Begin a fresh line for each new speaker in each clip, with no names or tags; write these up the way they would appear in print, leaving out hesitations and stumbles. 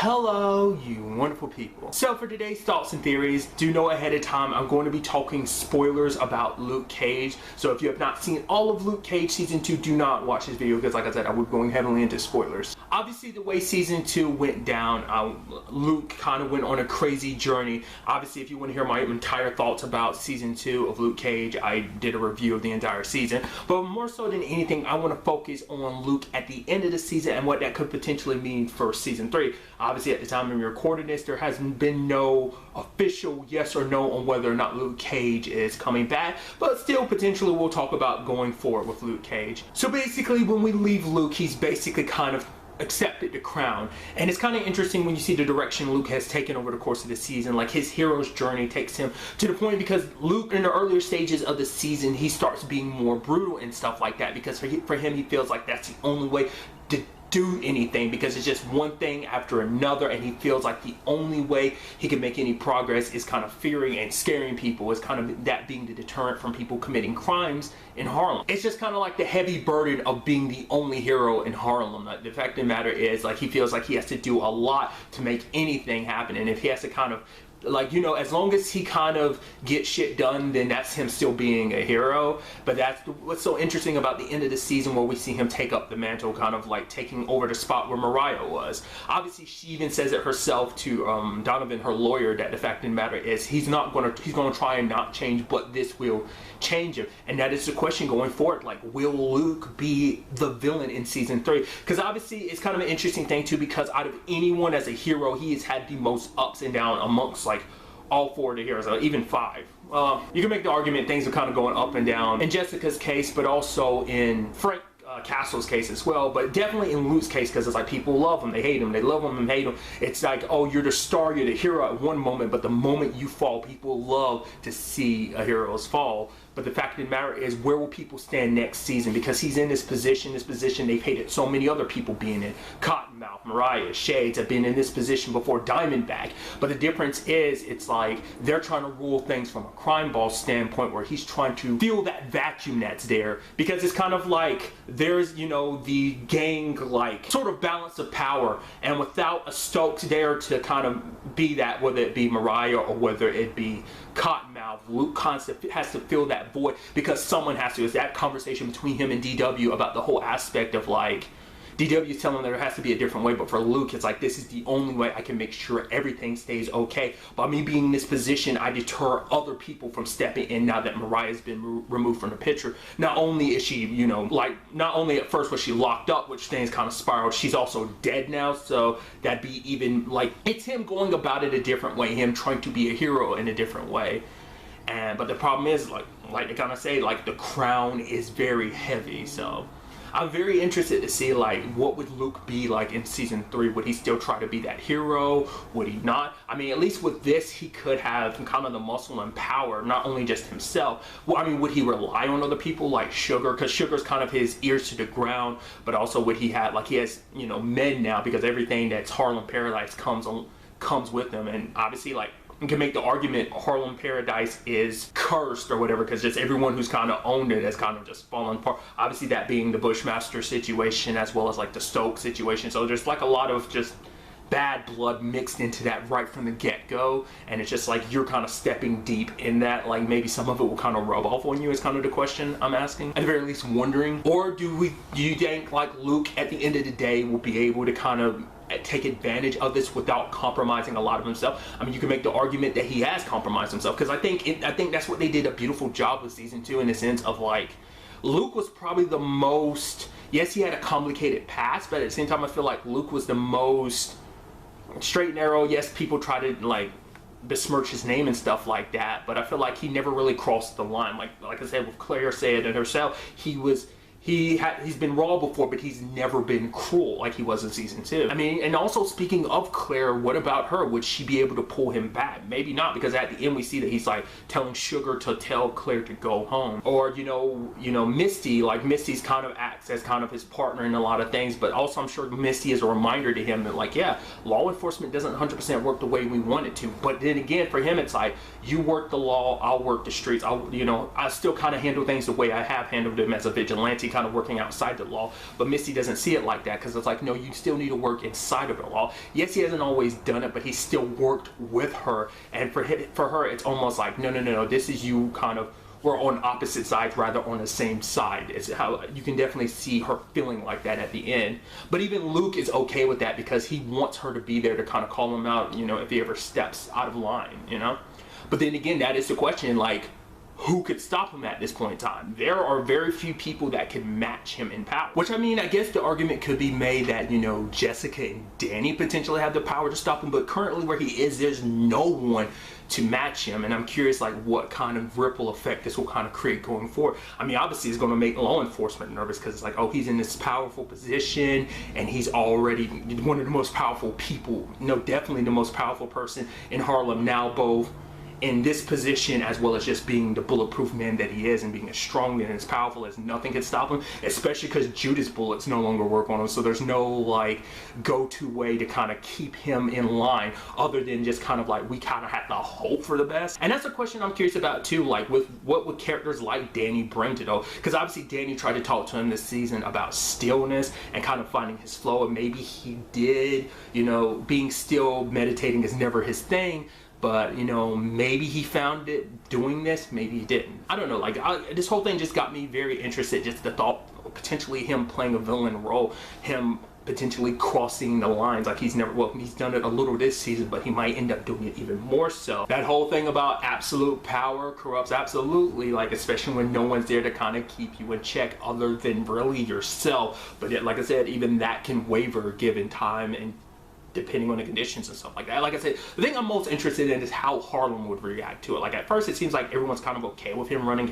Hello, you wonderful people. So for today's thoughts and theories, do know ahead of time I'm going to be talking spoilers about Luke Cage. So if you have not seen all of Luke Cage Season 2, do not watch this video because like I said, I will be going heavily into spoilers. Obviously the way Season 2 went down, Luke kind of went on a crazy journey. Obviously if you want to hear my entire thoughts about Season 2 of Luke Cage, I did a review of the entire season. But more so than anything, I want to focus on Luke at the end of the season and what that could potentially mean for Season 3. Obviously, at the time of me recording this, there has been no official yes or no on whether or not Luke Cage is coming back, but still potentially we'll talk about going forward with Luke Cage. So basically, when we leave Luke, he's basically kind of accepted the crown, and it's kind of interesting when you see the direction Luke has taken over the course of the season. Like his hero's journey takes him to the point because Luke in the earlier stages of the season, he starts being more brutal and stuff like that because for him he feels like that's the only way to do anything, because it's just one thing after another, and he feels like the only way he can make any progress is kind of fearing and scaring people, is kind of that being the deterrent from people committing crimes in Harlem. It's just kind of like the heavy burden of being the only hero in Harlem. Like, the fact of the matter is, like, he feels like he has to do a lot to make anything happen, and if he has to kind of, like, you know, as long as he kind of gets shit done, then that's him still being a hero. But that's what's so interesting about the end of the season, where we see him take up the mantle, kind of like taking over the spot where Mariah was. Obviously she even says it herself to Donovan, her lawyer, that the fact of the matter is he's gonna try and not change, but this will change him. And that is the question going forward, like, will Luke be the villain in Season 3? Because obviously it's kind of an interesting thing too, because out of anyone as a hero, he has had the most ups and downs amongst like all four of the heroes, even five. You can make the argument things are kind of going up and down in Jessica's case, but also in Frank Castle's case as well, but definitely in Luke's case, because it's like people love him, they hate him, they love him and hate him. It's like, oh, you're the star, you're the hero at one moment, but the moment you fall, people love to see a hero's fall. But the fact of the matter is, where will people stand next season? Because he's in this position they've hated so many other people being in. Cottonmouth, Mariah, Shades have been in this position before, Diamondback. But the difference is, it's like they're trying to rule things from a crime boss standpoint, where he's trying to fill that vacuum that's there. Because it's kind of like there's, you know, the gang like sort of balance of power, and without a Stokes there to kind of be that, whether it be Mariah or whether it be Cottonmouth, Luke constantly has to fill that void, because someone has to. It's that conversation between him and DW about the whole aspect of like, DW is telling him there has to be a different way, but for Luke it's like, this is the only way I can make sure everything stays okay. By me being in this position, I deter other people from stepping in now that Mariah's been removed from the picture. Not only is she, you know, like, not only at first was she locked up, which things kind of spiraled, she's also dead now, so that'd be even, like, it's him going about it a different way, him trying to be a hero in a different way. But the problem is, like they kind of say, like, the crown is very heavy, so I'm very interested to see, like, what would Luke be like in Season 3? Would he still try to be that hero? Would he not? I mean, at least with this, he could have kind of the muscle and power, not only just himself. Well, I mean, would he rely on other people like Sugar? Because Sugar's kind of his ears to the ground, but also would he have, like, he has, you know, men now, because everything that's Harlem Paradise comes with him. And obviously, like, you can make the argument Harlem Paradise is cursed or whatever, because just everyone who's kind of owned it has kind of just fallen apart. Obviously that being the Bushmaster situation, as well as like the Stokes situation. So there's like a lot of just bad blood mixed into that right from the get-go, and it's just like you're kind of stepping deep in that. Like, maybe some of it will kind of rub off on you, is kind of the question I'm asking, at the very least wondering. Or do you think like Luke at the end of the day will be able to kind of take advantage of this without compromising a lot of himself? I mean, you can make the argument that he has compromised himself, because I think that's what they did a beautiful job with Season 2, in the sense of like, Luke was probably the most, yes, he had a complicated past, but at the same time I feel like Luke was the most straight and narrow. Yes, people try to like besmirch his name and stuff like that, but I feel like he never really crossed the line. Like I said, with Claire said it herself, he's been raw before, but he's never been cruel like he was in Season 2. I mean, and also speaking of Claire, what about her? Would she be able to pull him back? Maybe not, because at the end we see that he's like telling Sugar to tell Claire to go home. Or, you know, Misty, like Misty's kind of acts as kind of his partner in a lot of things, but also I'm sure Misty is a reminder to him that, like, yeah, law enforcement doesn't 100% work the way we want it to. But then again, for him, it's like, you work the law, I'll work the streets. I still kind of handle things the way I have handled them as a vigilante, kind of working outside the law, but Misty doesn't see it like that, because it's like, no, you still need to work inside of the law. Yes, he hasn't always done it, but he still worked with her, and for her, it's almost like, no, this is you kind of, we're on opposite sides rather on the same side. It's how you can definitely see her feeling like that at the end. But even Luke is okay with that, because he wants her to be there to kind of call him out, you know, if he ever steps out of line, you know. But then again, that is the question, like, who could stop him at this point in time? There are very few people that can match him in power. Which, I mean, I guess the argument could be made that, you know, Jessica and Danny potentially have the power to stop him, but currently where he is, there's no one to match him. And I'm curious, like, what kind of ripple effect this will kind of create going forward. I mean, obviously it's going to make law enforcement nervous, because it's like, oh, he's in this powerful position and he's already one of the most powerful people, you know, definitely the most powerful person in Harlem now, both in this position as well as just being the bulletproof man that he is, and being as strong and as powerful as nothing can stop him, especially because Judas bullets no longer work on him, so there's no like go-to way to kind of keep him in line other than just kind of like, we kind of have to hope for the best. And that's a question I'm curious about too, like with what would characters like Danny bring to though, because obviously Danny tried to talk to him this season about stillness and kind of finding his flow, and maybe he did, you know, being still, meditating is never his thing. But, you know, maybe he found it doing this, maybe he didn't. I don't know, like, this whole thing just got me very interested, just the thought of potentially him playing a villain role, him potentially crossing the lines like he's never, well, he's done it a little this season, but he might end up doing it even more so. That whole thing about absolute power corrupts absolutely, like, especially when no one's there to kind of keep you in check other than really yourself. But yet, like I said, even that can waver given time and depending on the conditions and stuff like that. Like I said, the thing I'm most interested in is how Harlem would react to it. Like, at first it seems like everyone's kind of okay with him running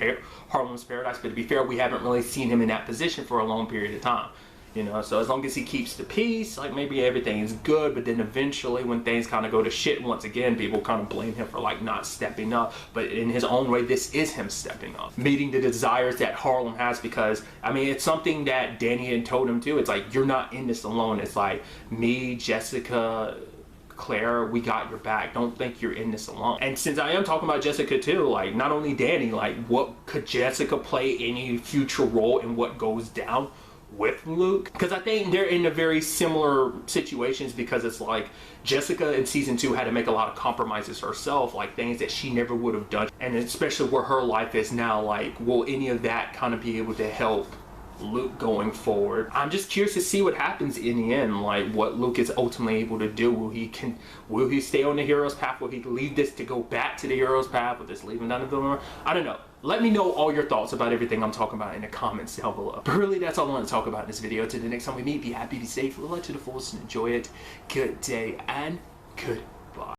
Harlem's Paradise, but to be fair, we haven't really seen him in that position for a long period of time. You know, so as long as he keeps the peace, like, maybe everything is good. But then eventually when things kind of go to shit once again, people kind of blame him for like not stepping up. But in his own way, this is him stepping up, meeting the desires that Harlem has, because I mean, it's something that Danny had told him too. It's like, you're not in this alone. It's like, me, Jessica, Claire, we got your back. Don't think you're in this alone. And since I am talking about Jessica too, like, not only Danny, like, what could Jessica play any future role in what goes down with Luke? Because I think they're in a very similar situations, because it's like Jessica in season 2 had to make a lot of compromises herself, like things that she never would have done, and especially where her life is now, like, will any of that kind of be able to help Luke going forward? I'm just curious to see what happens in the end, like what Luke is ultimately able to do. Will he stay on the hero's path? Will he leave this to go back to the hero's path? Will this leave him down the villain? I don't know. Let me know all your thoughts about everything I'm talking about in the comments down below. But really, that's all I want to talk about in this video. Till the next time we meet, be happy, be safe, live life to the fullest, and enjoy it. Good day and good